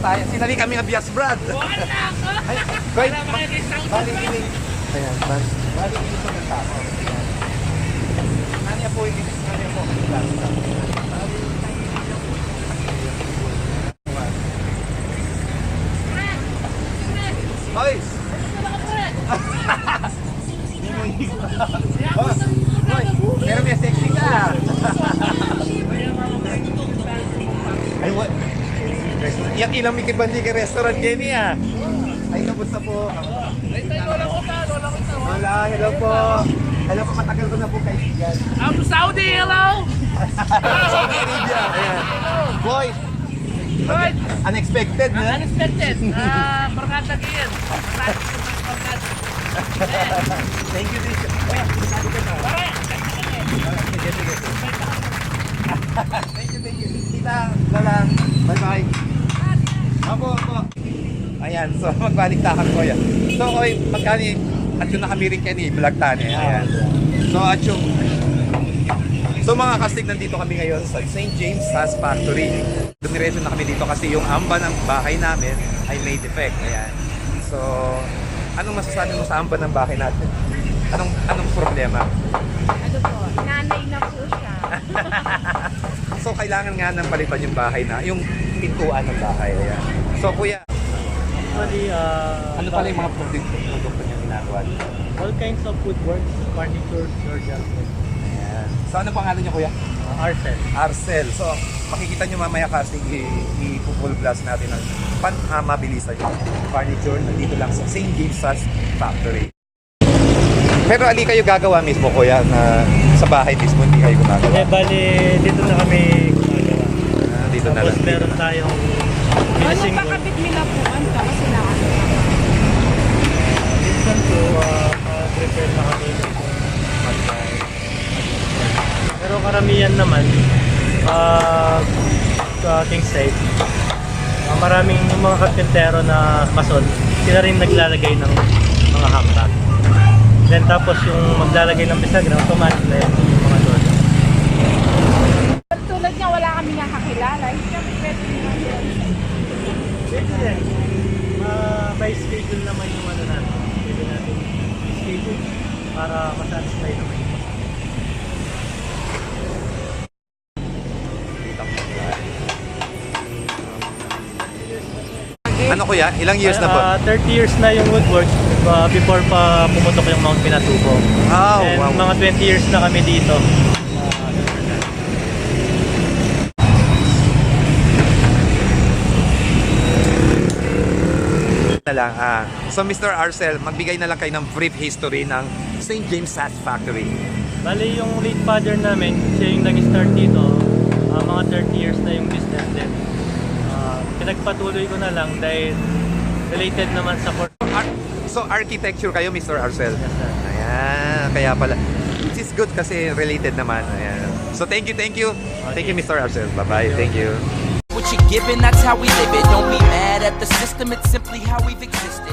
tayo. Sinali kami ng Bias Brad. Ay, wait. Bali ini. Ayan, bali ini sa ng tao. Nani po ini, nani po. Boys. Pero may sexy ka. Ay, what? Yang ilang mikibandi ka restaurant gini ah. Ay, kamusta po? Wala, hello po. Hello po, matagal ko na po kaibigan. I'm Saudi, hello! Saudi Arabia, ayan. Boy, Right. unexpected na. Unexpected. Barkada kiyan. Thank you, teacher. Ayan, sabi ka na. Sige, sige. Thank you. Tita, Lola, bye-bye. Apo. Ayan, so magbaliktakan ko yan. So, oy, magkani, at yun na kami rin kayo ni Vlog Tane. Ayan. So, at yung, so mga kastig, nandito kami ngayon sa St. James Sass Factory. Dumiretso na kami dito kasi yung amba ng bahay namin ay may defect. Ayan. So, anong masasabi mo sa amba ng bahay natin? Anong problema? Ano po, nanay na po siya. So, kailangan nga nang palitan yung bahay na, yung pintuan ng bahay. Ayan. So, kuya, Actually, ano pala yung mga produkto niya ginagawa? all kinds of woodworks, furniture, door jobs, Ayan. So, ano pangalan niyo, kuya? Arcel. Arcel. So, makikita nyo mamaya kasi i-full blast natin ng mabilisan yung furniture nandito lang sa St. James Sass Factory. Pero ali kayo gagawa mismo, kuya, na sa bahay mismo hindi kayo gumagawa? Bali, dito na kami gumagawa. Dito na Tapos lang. meron tayong Ano finishing room. kakabit nila po? Ano ka kasi nakano? Minsan po, prepare na kami ng pagkain. Pero karamihan naman, sa ating side, maraming yung mga karpentero na mason, sila rin naglalagay ng mga hampak. Then tapos yung maglalagay ng bisagra, automatic na yun yung mga doon. Tulad niya, wala kami nakakilala. Hindi kami pwede naman yun. Pwede yan. By schedule naman yung ano natin. Pwede natin schedule para masatisfy naman yung Ano, kuya? Ilang years na po? 30 years na yung woodwork before pa pumutok yung Mount Pinatubo. Oh, And wow. mga 20 years na kami dito. Na lang, So, Mr. Arcel, magbigay na lang kayo ng brief history ng St. James Sass Factory. Bali yung late father namin, siya yung nag-start dito. Mga 30 years na yung business din. Pinagpatuloy ko na lang dahil related naman sa So, architecture kayo, Mr. Arcel? Yes, sir. Ayan, kaya pala. This is good kasi related naman. Ayan. So, thank you. Thank you, Mr. Arcel. Bye-bye. Thank you. What you're given, that's how we live it. Don't be mad at the system, it's simply how we've existed.